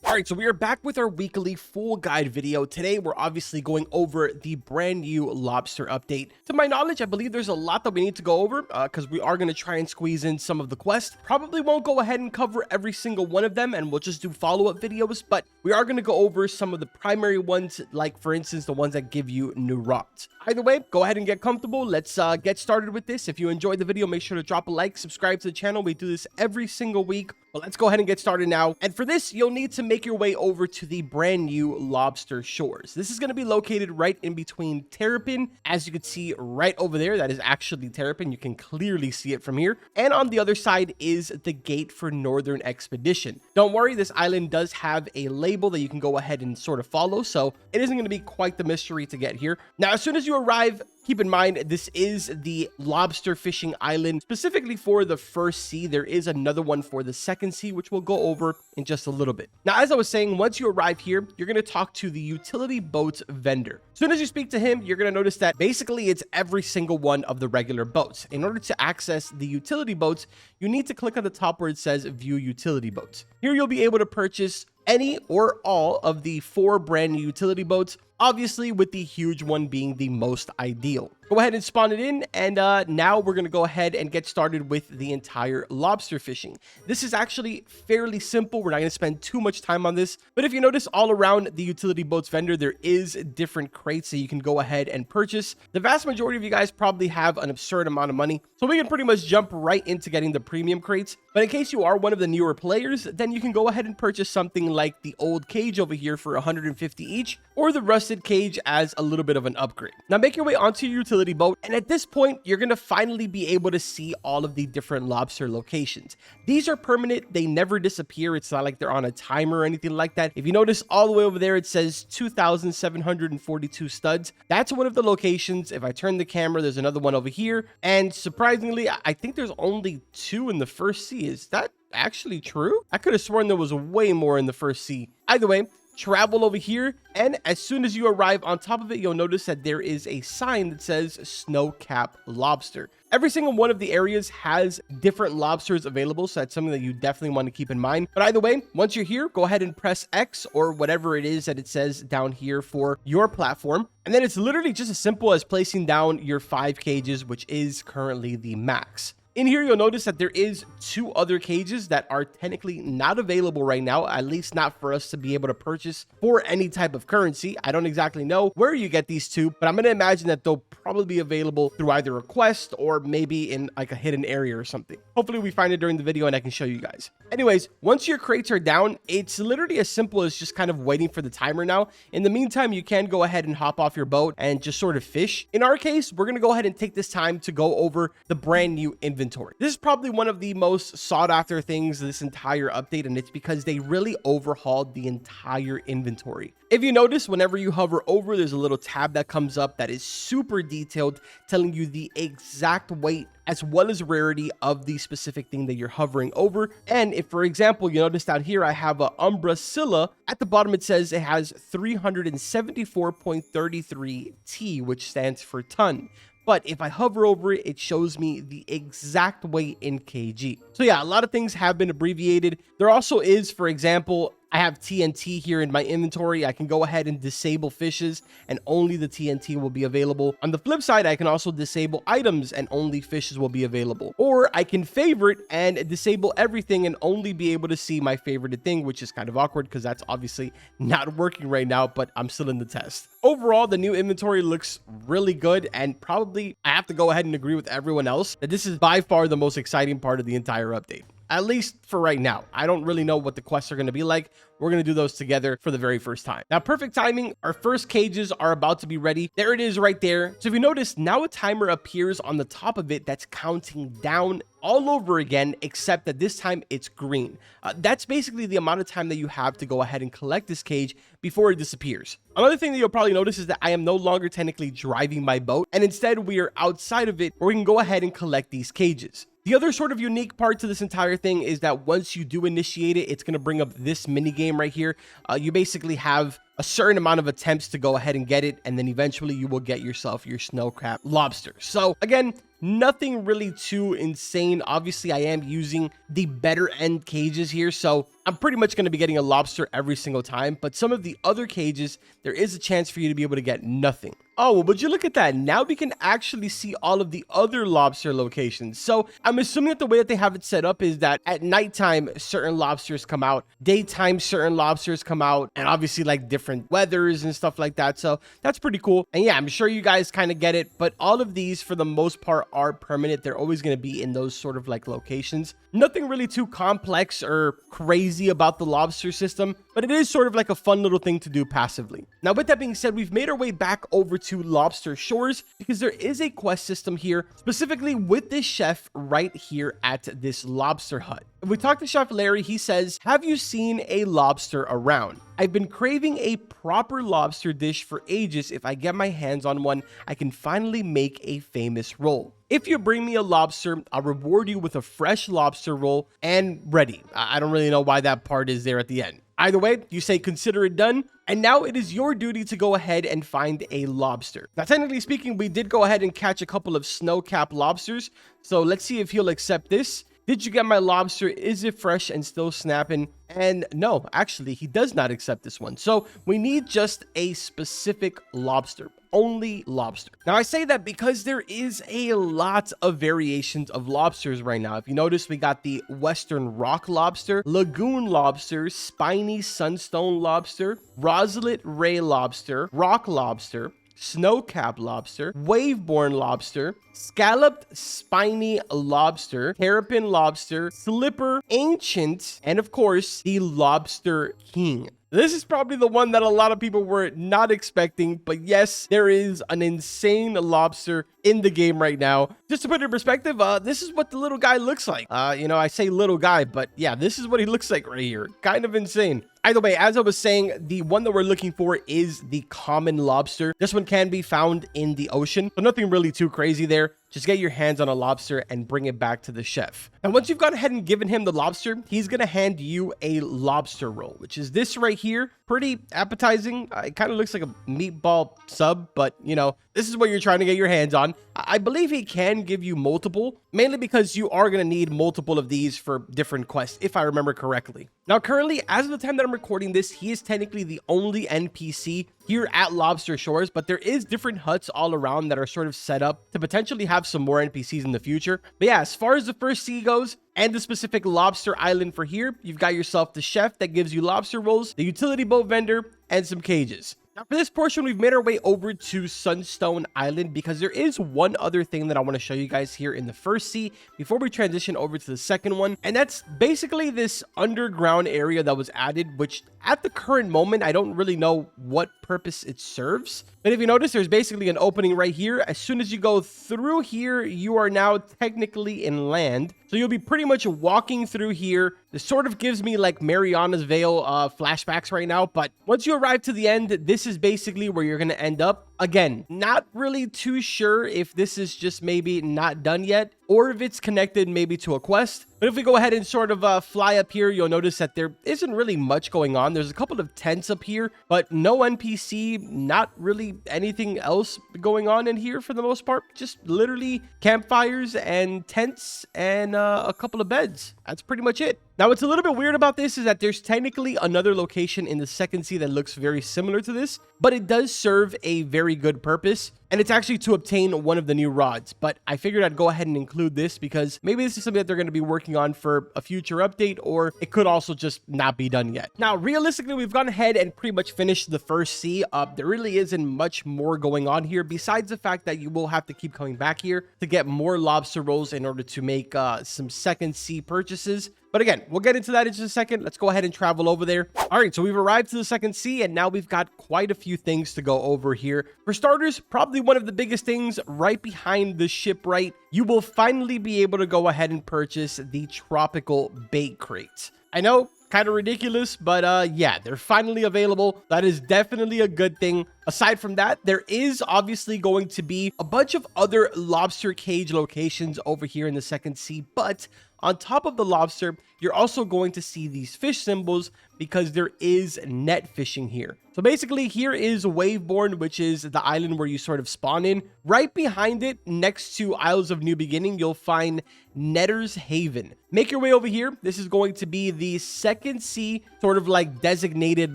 All right, so we are back with our weekly full guide video. Today, we're obviously going over the brand new lobster update. To my knowledge, I believe there's a lot that we need to go over because we are going to try and squeeze in some of the quests. Probably won't go ahead and cover every single one of them, and we'll just do follow-up videos, but we are going to go over some of the primary ones, like, for instance, the ones that give you new rods. Either way, go ahead and get comfortable. Let's get started with this. If you enjoyed the video, make sure to drop a like, subscribe to the channel. We do this every single week. But let's go ahead and get started now. And for this, you'll need to make your way over to the brand new Lobster Shores. This is going to be located right in between Terrapin. As you can see right over there, that is actually Terrapin. You can clearly see it from here. And on the other side is the gate for Northern Expedition. Don't worry, this island does have a label that you can go ahead and sort of follow. So it isn't going to be quite the mystery to get here. Now, as soon as you arrive, keep in mind, this is the Lobster Fishing Island, specifically for the first sea. There is another one for the second sea, which we'll go over in just a little bit. Now, as I was saying, once you arrive here, you're going to talk to the utility boats vendor. As soon as you speak to him, you're going to notice that basically it's every single one of the regular boats. In order to access the utility boats, you need to click on the top where it says View Utility Boats. Here, you'll be able to purchase any or all of the 4 brand new utility boats, obviously with the huge one being the most ideal. Go ahead and spawn it in, and now we're going to go ahead and get started with the entire lobster fishing. This is actually fairly simple. We're not going to spend too much time on this, but if you notice all around the utility boats vendor, there is different crates that you can go ahead and purchase. The vast majority of you guys probably have an absurd amount of money, so we can pretty much jump right into getting the premium crates. But in case you are one of the newer players, then you can go ahead and purchase something like the old cage over here for 150 each, or the rusted cage as a little bit of an upgrade. Now make your way onto your utility boat, and at this point, you're going to finally be able to see all of the different lobster locations. These are permanent. They never disappear. It's not like they're on a timer or anything like that. If you notice all the way over there, it says 2,742 studs. That's one of the locations. If I turn the camera, there's another one over here. And surprisingly, I think there's only 2 in the first sea. Is that actually true? I could have sworn there was way more in the first sea. Either way, travel over here, and as soon as you arrive on top of it, you'll notice that there is a sign that says Snow Cap Lobster. Every single one of the areas has different lobsters available, so that's something that you definitely want to keep in mind. But either way, once you're here, go ahead and press X or whatever it is that it says down here for your platform. And then it's literally just as simple as placing down your 5 cages, which is currently the max. In here, you'll notice that there is 2 other cages that are technically not available right now, at least not for us to be able to purchase for any type of currency. I don't exactly know where you get these 2, but I'm going to imagine that they'll probably be available through either a quest or maybe in like a hidden area or something. Hopefully we find it during the video and I can show you guys. Anyways, once your crates are down, it's literally as simple as just kind of waiting for the timer now. In the meantime, you can go ahead and hop off your boat and just sort of fish. In our case, we're going to go ahead and take this time to go over the brand new inventory. This is probably one of the most sought after things this entire update, and it's because they really overhauled the entire inventory. If you notice, whenever you hover over, there's a little tab that comes up that is super detailed, telling you the exact weight as well as rarity of the specific thing that you're hovering over. And if, for example, you notice down here, I have a Umbracilla. At the bottom, it says it has 374.33 T, which stands for ton. But if I hover over it, it shows me the exact weight in kg. So yeah, a lot of things have been abbreviated. There also is, for example, I have TNT here in my inventory. I can go ahead and disable fishes and only the TNT will be available. On the flip side, I can also disable items and only fishes will be available. Or I can favorite and disable everything and only be able to see my favorited thing, which is kind of awkward because that's obviously not working right now, but I'm still in the test. Overall, the new inventory looks really good, and probably I have to go ahead and agree with everyone else that this is by far the most exciting part of the entire update. At least for right now. I don't really know what the quests are going to be like. We're going to do those together for the very first time. Now, perfect timing. Our first cages are about to be ready. There it is right there. So if you notice, now a timer appears on the top of it that's counting down all over again, except that this time it's green. That's basically the amount of time that you have to go ahead and collect this cage before it disappears. Another thing that you'll probably notice is that I am no longer technically driving my boat, and instead we are outside of it where we can go ahead and collect these cages. The other sort of unique part to this entire thing is that once you do initiate it, it's going to bring up this mini game right here. You basically have a certain amount of attempts to go ahead and get it, and then eventually you will get yourself your snow crab lobster. So again, Nothing really too insane. Obviously, I am using the better end cages here, so I'm pretty much going to be getting a lobster every single time. But some of the other cages, there is a chance for you to be able to get nothing. Oh, well, would you look at that? Now we can actually see all of the other lobster locations. So I'm assuming that the way that they have it set up is that at nighttime, certain lobsters come out, daytime, certain lobsters come out, and obviously like different weathers and stuff like that. So that's pretty cool. And yeah, I'm sure you guys kind of get it, but all of these for the most part are permanent. They're always going to be in those sort of like locations. Nothing really too complex or crazy about the lobster system, but it is sort of like a fun little thing to do passively. Now, with that being said, we've made our way back over to Lobster Shores because there is a quest system here, specifically with this chef right here at this lobster hut. If we talk to Chef Larry, he says, "Have you seen a lobster around? I've been craving a proper lobster dish for ages. If I get my hands on one, I can finally make a famous roll. If you bring me a lobster, I'll reward you with a fresh lobster roll and ready." I don't really know why that part is there at the end. Either way, you say consider it done, and now it is your duty to go ahead and find a lobster. Now, technically speaking, we did go ahead and catch a couple of snow-capped lobsters, so let's see if he'll accept this. "Did you get my lobster? Is it fresh and still snapping?" And no, actually, he does not accept this one. So we need just a specific lobster. Only lobster. Now, I say that because there is a lot of variations of lobsters right now. If you notice, we got the Western Rock Lobster, Lagoon Lobster, Spiny Sunstone Lobster, Roselet Ray Lobster, Rock Lobster, Snow-capped Lobster, Wave-born Lobster, Scalloped Spiny Lobster, Terrapin Lobster, Slipper, Ancient, and of course, the Lobster King. This is probably the one that a lot of people were not expecting, but yes, there is an insane lobster in the game right now. Just to put it in perspective, this is what the little guy looks like. I say little guy, but yeah, this is what he looks like right here. Kind of insane. Either way, as I was saying, the one that we're looking for is the common lobster. This one can be found in the ocean, so nothing really too crazy there. Just get your hands on a lobster and bring it back to the chef. And once you've gone ahead and given him the lobster, he's going to hand you a lobster roll, which is this right here. Pretty appetizing. It kind of looks like a meatball sub, but you know, this is what you're trying to get your hands on. I believe he can give you multiple, mainly because you are going to need multiple of these for different quests, if I remember correctly. Now, currently, as of the time that I'm recording this, he is technically the only NPC here at Lobster Shores, but there is different huts all around that are sort of set up to potentially have some more NPCs in the future. But yeah, as far as the first sea goes, and the specific lobster island for here, you've got yourself the chef that gives you lobster rolls, the utility boat vendor, and some cages. Now, for this portion, we've made our way over to Sunstone Island because there is one other thing that I want to show you guys here in the first sea before we transition over to the second one. And that's basically this underground area that was added, which at the current moment, I don't really know what purpose it serves. But if you notice, there's basically an opening right here. As soon as you go through here, you are now technically in land. So you'll be pretty much walking through here. This sort of gives me like Mariana's Veil flashbacks right now. But once you arrive to the end, this is basically where you're going to end up. Again, not really too sure if this is just maybe not done yet or if it's connected maybe to a quest. But if we go ahead and sort of fly up here, you'll notice that there isn't really much going on. There's a couple of tents up here, but no NPC, not really anything else going on in here for the most part. Just literally campfires and tents and a couple of beds. That's pretty much it. Now, what's a little bit weird about this is that there's technically another location in the second sea that looks very similar to this, but it does serve a very good purpose. And it's actually to obtain one of the new rods. But I figured I'd go ahead and include this because maybe this is something that they're going to be working on for a future update, or it could also just not be done yet. Now, realistically, we've gone ahead and pretty much finished the first sea. There really isn't much more going on here besides the fact that you will have to keep coming back here to get more lobster rolls in order to make some second sea purchases. But again, we'll get into that in just a second. Let's go ahead and travel over there. All right, so we've arrived to the second sea, and now we've got quite a few things to go over here. For starters, probably one of the biggest things right behind the shipwright, you will finally be able to go ahead and purchase the tropical bait crates. I know, kind of ridiculous, but yeah, they're finally available. That is definitely a good thing. Aside from that, there is obviously going to be a bunch of other lobster cage locations over here in the second sea, but On top of the lobster, you're also going to see these fish symbols because there is net fishing here. So basically, here is Waveborn, which is the island where you sort of spawn in. Right behind it, next to Isles of New Beginning, you'll find Netter's Haven. Make your way over here. This is going to be the second sea, sort of like designated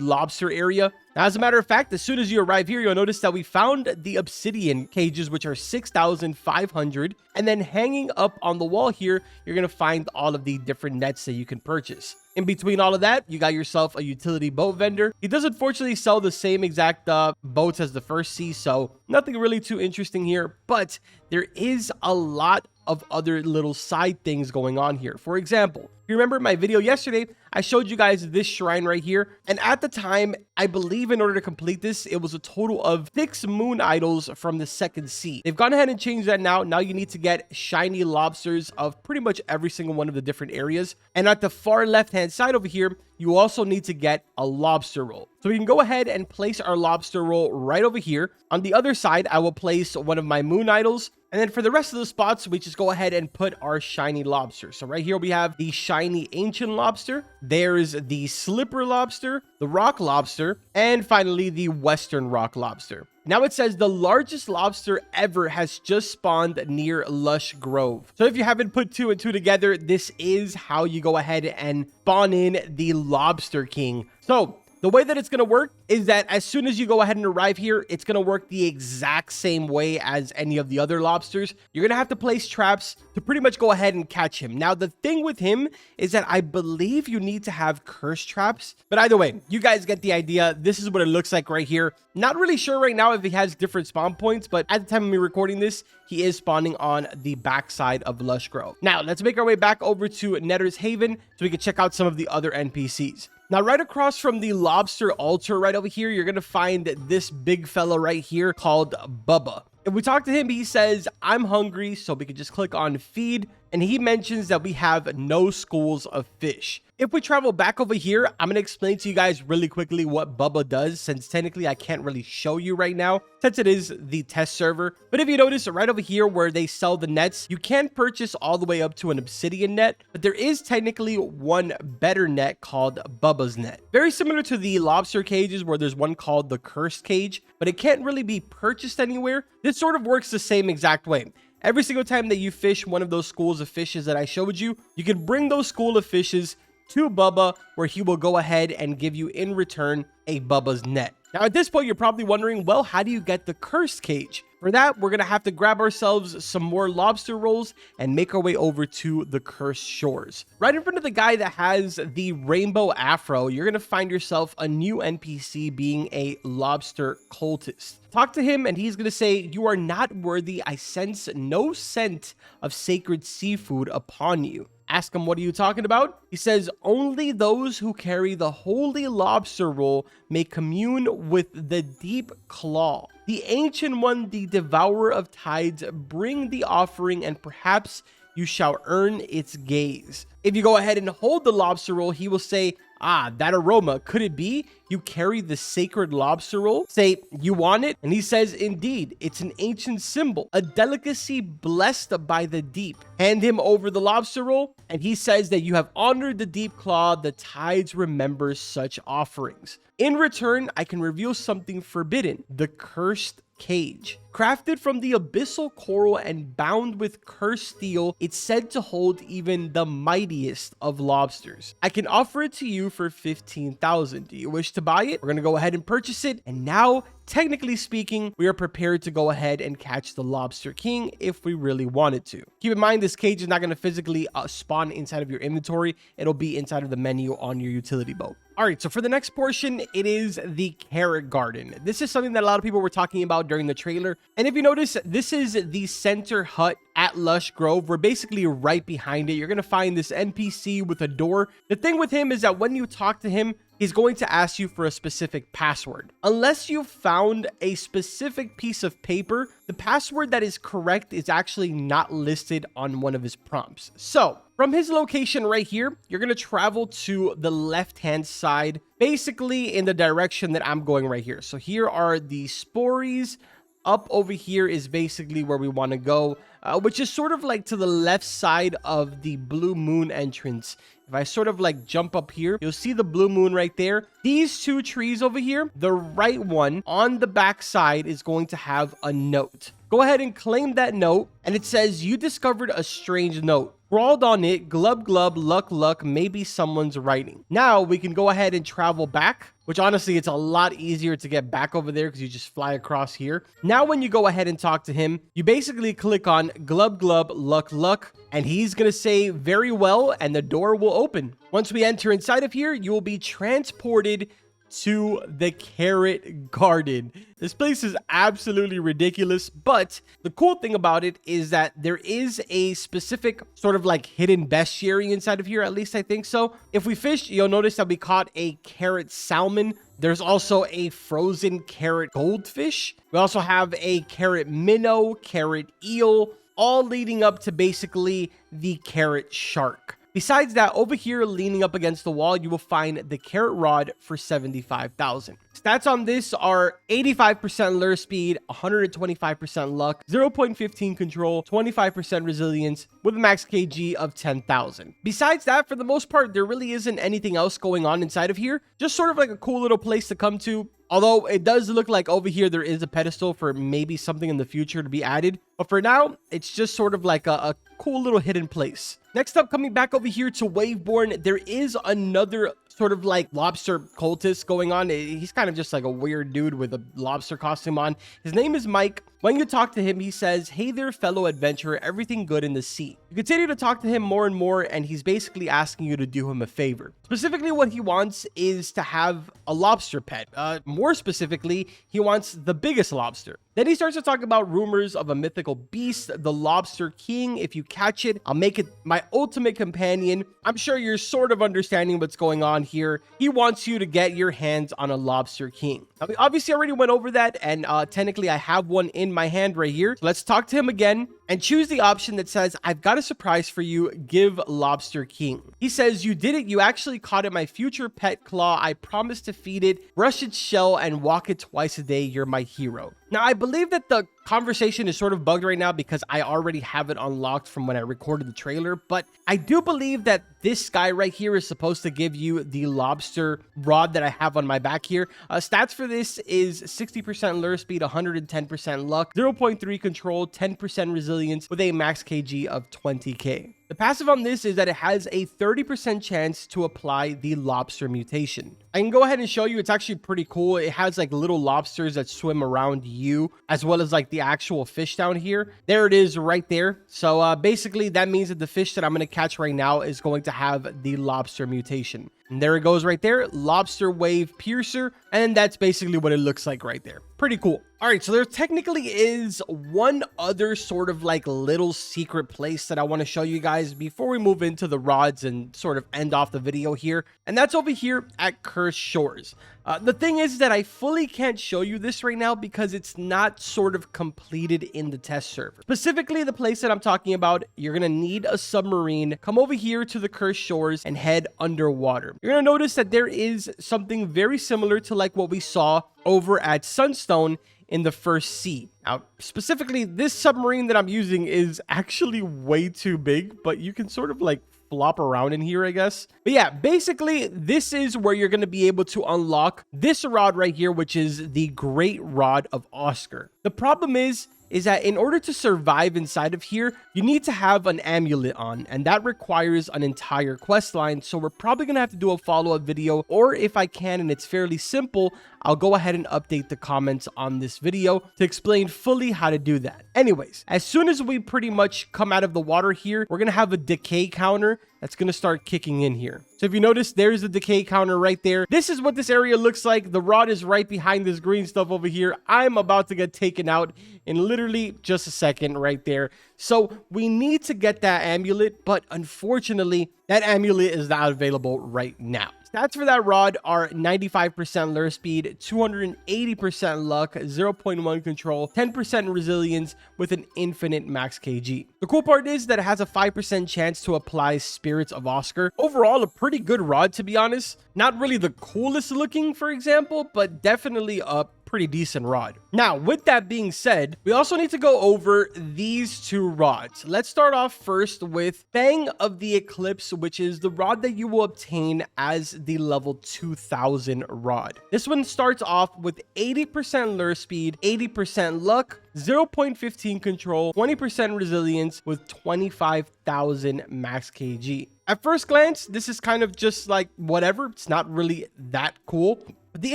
lobster area. Now, as a matter of fact, as soon as you arrive here, you'll notice that we found the obsidian cages, which are 6,500. And then hanging up on the wall here, you're going to find all of the different nets that you can purchase. In between all of that, you got yourself a utility boat vendor. He does unfortunately sell the same exact boats as the first sea, so nothing really too interesting here, but there is a lot of other little side things going on here. For example, if you remember my video yesterday, I showed you guys this shrine right here. And at the time, I believe in order to complete this, it was a total of 6 moon idols from the second sea. They've gone ahead and changed that now. Now you need to get shiny lobsters of pretty much every single one of the different areas. And at the far left-hand side over here, you also need to get a lobster roll. So we can go ahead and place our lobster roll right over here. On the other side, I will place one of my moon idols. And then for the rest of the spots, we just go ahead and put our shiny lobster. So right here, we have the shiny ancient lobster. There's the slipper lobster, the rock lobster, and finally the western rock lobster. Now it says the largest lobster ever has just spawned near Lush Grove. So if you haven't put 2 and 2 together, this is how you go ahead and spawn in the Lobster King. So the way that it's going to work is that as soon as you go ahead and arrive here, it's going to work the exact same way as any of the other lobsters. You're going to have to place traps to pretty much go ahead and catch him. Now, the thing with him is that I believe you need to have curse traps. But either way, you guys get the idea. This is what it looks like right here. Not really sure right now if he has different spawn points, but at the time of me recording this, he is spawning on the backside of Lush Grove. Now, let's make our way back over to Netter's Haven so we can check out some of the other NPCs. Now, right across from the lobster altar right over here, you're going to find this big fella right here called Bubba. If we talk to him, he says, I'm hungry, so we can just click on feed. And he mentions that we have no schools of fish. If we travel back over here, I'm going to explain to you guys really quickly what Bubba does, since technically I can't really show you right now, since it is the test server. But if you notice right over here where they sell the nets, you can purchase all the way up to an obsidian net, but there is technically one better net called Bubba's net. Very similar to the lobster cages where there's one called the cursed cage, but it can't really be purchased anywhere. This sort of works the same exact way. Every single time that you fish one of those schools of fishes that I showed you, you can bring those school of fishes to Bubba, where he will go ahead and give you in return a Bubba's net. Now at this point, you're probably wondering, well, how do you get the cursed cage? For that, we're going to have to grab ourselves some more lobster rolls and make our way over to the cursed shores. Right in front of the guy that has the rainbow afro, you're going to find yourself a new NPC being a lobster cultist. Talk to him and he's going to say, you are not worthy. I sense no scent of sacred seafood upon you. Ask him, what are you talking about? He says, only those who carry the holy lobster roll may commune with the deep claw. The ancient one, the devourer of tides, bring the offering and perhaps you shall earn its gaze. If you go ahead and hold the lobster roll, he will say, ah, that aroma, could it be you carry the sacred lobster roll? Say, you want it? And he says, indeed, it's an ancient symbol, a delicacy blessed by the deep. Hand him over the lobster roll, and he says that you have honored the deep claw, the tides remember such offerings. In return, I can reveal something forbidden, the cursed cage. Crafted from the abyssal coral and bound with cursed steel, it's said to hold even the mightiest of lobsters. I can offer it to you for 15,000. Do you wish to buy it? We're going to go ahead and purchase it. And now, technically speaking, we are prepared to go ahead and catch the Lobster King if we really wanted to. Keep in mind, this cage is not going to physically spawn inside of your inventory. It'll be inside of the menu on your utility boat. All right, so for the next portion, it is the carrot garden. This is something that a lot of people were talking about during the trailer. And if you notice, this is the center hut at Lush Grove. We're basically right behind it. You're going to find this NPC with a door. The thing with him is that when you talk to him, he's going to ask you for a specific password. Unless you've found a specific piece of paper, the password that is correct is actually not listed on one of his prompts. So from his location right here, you're going to travel to the left-hand side, basically in the direction that I'm going right here. So here are the spories. up over here is basically where we want to go, which is sort of like to the left side of the Blue Moon entrance. If I sort of like jump up here, you'll see the Blue Moon right there. These two trees over here, the right one on the back side is going to have a note. Go ahead and claim that note, and it says you discovered a strange note. Scrawled on it, glub glub, luck luck, maybe someone's writing. Now we can go ahead and travel back, which honestly, it's a lot easier to get back over there because you just fly across here. Now when you go ahead and talk to him, you basically click on glub glub, luck luck, and he's going to say very well, and the door will open. Once we enter inside of here, you will be transported to the Carrot Garden. This place is absolutely ridiculous, but the cool thing about it is that there is a specific sort of like hidden bestiary inside of here, at least I think so. If we fish, you'll notice that we caught a carrot salmon. There's also a frozen carrot goldfish. We also have a carrot minnow, carrot eel, all leading up to basically the carrot shark. Besides that, over here, leaning up against the wall, you will find the carrot rod for 75,000. Stats on this are 85% lure speed, 125% luck, 0.15 control, 25% resilience, with a max kg of 10,000. Besides that, for the most part, there really isn't anything else going on inside of here. Just sort of like a cool little place to come to. Although it does look like over here there is a pedestal for maybe something in the future to be added. But for now, it's just sort of like a cool little hidden place. Next up, coming back over here to Waveborn, there is another sort of like lobster cultist going on. He's kind of just like a weird dude with a lobster costume on. His name is Mike. When you talk to him, he says, "Hey there, fellow adventurer, everything good in the sea?" You continue to talk to him more and more, and he's basically asking you to do him a favor. Specifically, what he wants is to have a lobster pet. More specifically, he wants the biggest lobster. Then he starts to talk about rumors of a mythical beast, the Lobster King. If you catch it, I'll make it my ultimate companion. I'm sure you're sort of understanding what's going on here. He wants you to get your hands on a Lobster King. Now, we obviously already went over that, and technically I have one in my hand right here. So let's talk to him again and choose the option that says, "I've got a surprise for you, give Lobster King." He says, "You did it. You actually caught it, my future pet claw. I promise to feed it, brush its shell, and walk it twice a day. You're my hero." Now, I believe that the conversation is sort of bugged right now because I already have it unlocked from when I recorded the trailer, but I do believe that this guy right here is supposed to give you the lobster rod that I have on my back here. Stats for this is 60% lure speed, 110% luck, 0.3 control, 10% resilience, with a max kg of 20k. The passive on this is that it has a 30% chance to apply the lobster mutation. I can go ahead and show you. It's actually pretty cool. It has like little lobsters that swim around you, as well as like the actual fish down here. There it is right there. So basically that means that the fish that I'm going to catch right now is going to have the lobster mutation. And there it goes right there, lobster wave piercer. And that's basically what it looks like right there. Pretty cool. All right, so there technically is one other sort of like little secret place that I want to show you guys before we move into the rods and sort of end off the video here. And that's over here at Cursed Shores. The thing is that I fully can't show you this right now because it's not sort of completed in the test server. Specifically, the place that I'm talking about, you're going to need a submarine, come over here to the Cursed Shores and head underwater. You're going to notice that there is something very similar to like what we saw over at Sunstone in the first sea. Now, specifically, this submarine that I'm using is actually way too big, but you can sort of like flop around in here, I guess. But yeah, basically, this is where you're going to be able to unlock this rod right here, which is the Great Rod of Oscar. The problem is that in order to survive inside of here, you need to have an amulet on, and that requires an entire quest line. So we're probably going to have to do a follow-up video, or if I can, and it's fairly simple, I'll go ahead and update the comments on this video to explain fully how to do that. Anyways, as soon as we pretty much come out of the water here, we're going to have a decay counter that's going to start kicking in here. So if you notice, there's the decay counter right there. This is what this area looks like. The rod is right behind this green stuff over here. I'm about to get taken out in literally just a second right there. So we need to get that amulet, but unfortunately, that amulet is not available right now. Stats for that rod are 95% lure speed, 280% luck, 0.1 control, 10% resilience, with an infinite max kg. The cool part is that it has a 5% chance to apply Spirits of Oscar. Overall, a pretty good rod, to be honest. Not really the coolest looking, for example, but definitely a pretty decent rod. Now, with that being said, we also need to go over these two rods. Let's start off first with Fang of the Eclipse, which is the rod that you will obtain as the level 2000 rod. This one starts off with 80% lure speed, 80% luck, 0.15 control, 20% resilience with 25,000 max kg. At first glance, this is kind of just like whatever. It's not really that cool. But the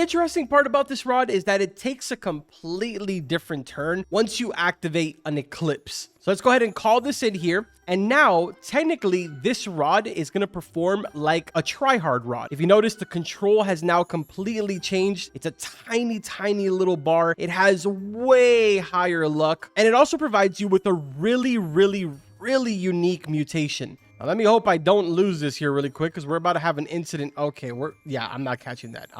interesting part about this rod is that it takes a completely different turn once you activate an Eclipse. So let's go ahead and call this in here. And now, technically, this rod is going to perform like a tryhard rod. If you notice, the control has now completely changed. It's a tiny, tiny little bar. It has way higher luck. And it also provides you with a really unique mutation. Now, let me hope I don't lose this here really quick because we're about to have an incident. Okay, I'm not catching that.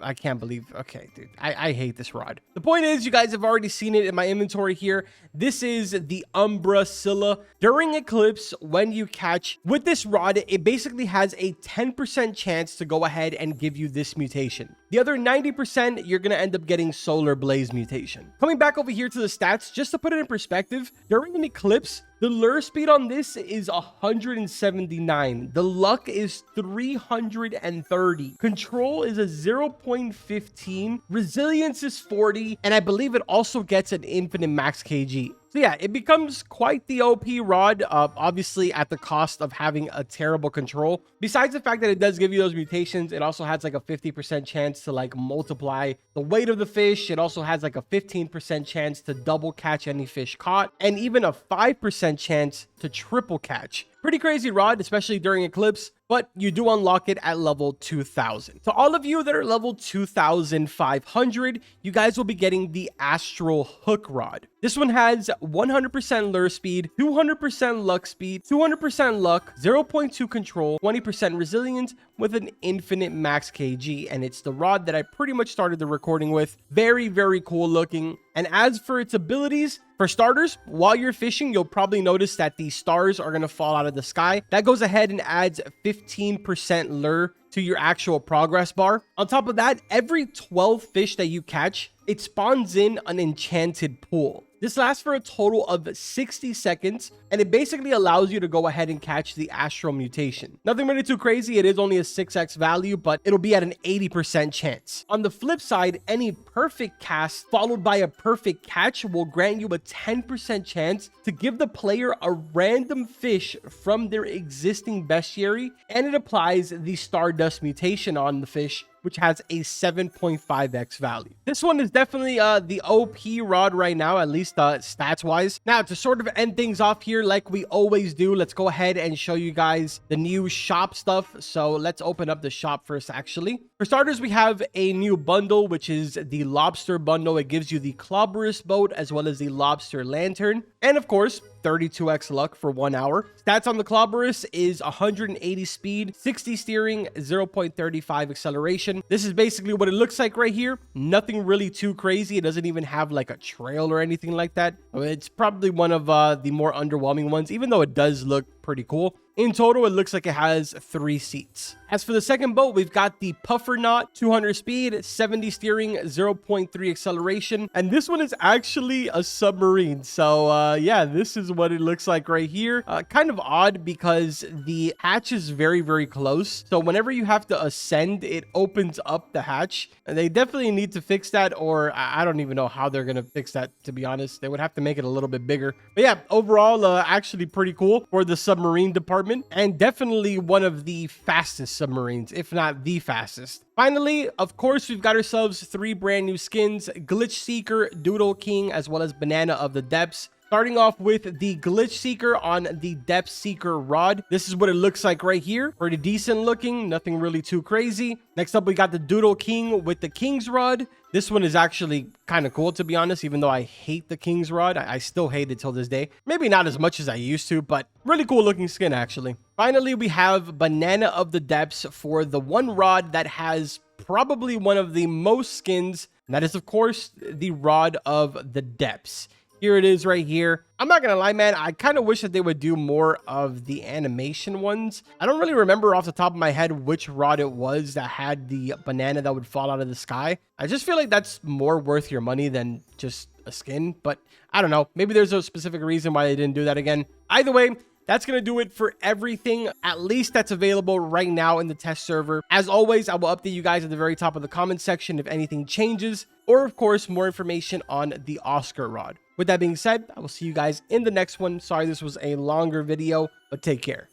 I can't believe, okay, dude, I hate this rod. The point is, you guys have already seen it in my inventory here. This is the Umbra Scylla. During Eclipse, when you catch with this rod, it basically has a 10% chance to go ahead and give you this mutation. The other 90%, you're going to end up getting Solar Blaze mutation. Coming back over here to the stats, just to put it in perspective, during an Eclipse, the lure speed on this is 179. The luck is 330. Control is a 0.15. Resilience is 40. And I believe it also gets an infinite max kg. So yeah, it becomes quite the OP rod, obviously at the cost of having a terrible control. Besides the fact that it does give you those mutations, it also has like a 50% chance to like multiply the weight of the fish. It also has like a 15% chance to double catch any fish caught, and even a 5% chance to triple catch. Pretty crazy rod, especially during Eclipse, but you do unlock it at level 2000. So all of you that are level 2500, you guys will be getting the Astral Hook rod. This one has 100% lure speed, 200% luck speed, 200% luck, 0.2 control, 20% resilience with an infinite max kg. And it's the rod that I pretty much started the recording with. Very cool looking. And as for its abilities, for starters, while you're fishing, you'll probably notice that the stars are going to fall out of the sky. That goes ahead and adds 15% lure to your actual progress bar. On top of that, every 12 fish that you catch, it spawns in an enchanted pool. This lasts for a total of 60 seconds, and it basically allows you to go ahead and catch the Astral mutation. Nothing really too crazy. It is only a 6x value, but it'll be at an 80% chance. On the flip side, any perfect cast followed by a perfect catch will grant you a 10% chance to give the player a random fish from their existing bestiary, and it applies the Stardust mutation on the fish, which has a 7.5x value. This one is definitely the OP rod right now, at least stats wise. Now, to sort of end things off here, like we always do, let's go ahead and show you guys the new shop stuff. So let's open up the shop first, actually. For starters, we have a new bundle, which is the Lobster bundle. It gives you the Clobberus boat as well as the Lobster lantern. And of course, 32x luck for 1 hour. Stats on the Clobberus is 180 speed, 60 steering, 0.35 acceleration. This is basically what it looks like right here. Nothing really too crazy. It doesn't even have like a trail or anything like that. It's probably one of the more underwhelming ones, even though it does look pretty cool. In total, it looks like it has 3 seats. As for the second boat, we've got the Puffer Knot, 200 speed, 70 steering, 0.3 acceleration. And this one is actually a submarine. So yeah, this is what it looks like right here. Kind of odd because the hatch is very close. So whenever you have to ascend, it opens up the hatch. And they definitely need to fix that, or I don't even know how they're going to fix that, to be honest. They would have to make it a little bit bigger. But yeah, overall, actually pretty cool for the submarine department, and definitely one of the fastest submarines, if not the fastest. Finally, of course, we've got ourselves 3 brand new skins: Glitch Seeker, Doodle King, as well as Banana of the Depths. Starting off with the Glitch Seeker on the Depth Seeker rod. This is what it looks like right here. Pretty decent looking, nothing really too crazy. Next up, we got the Doodle King with the King's Rod. This one is actually kind of cool, to be honest, even though I hate the King's Rod. I still hate it till this day. Maybe not as much as I used to, but really cool looking skin, actually. Finally, we have Banana of the Depths for the one rod that has probably one of the most skins. And that is, of course, the Rod of the Depths. Here it is right here. I'm not gonna lie, man, I kind of wish that they would do more of the animation ones. I don't really remember off the top of my head which rod it was that had the banana that would fall out of the sky. I just feel like that's more worth your money than just a skin, but I don't know. Maybe there's a specific reason why they didn't do that again. Either way, that's going to do it for everything, at least that's available right now in the test server. As always, I will update you guys at the very top of the comment section if anything changes, or of course, more information on the Oscar rod. With that being said, I will see you guys in the next one. Sorry this was a longer video, but take care.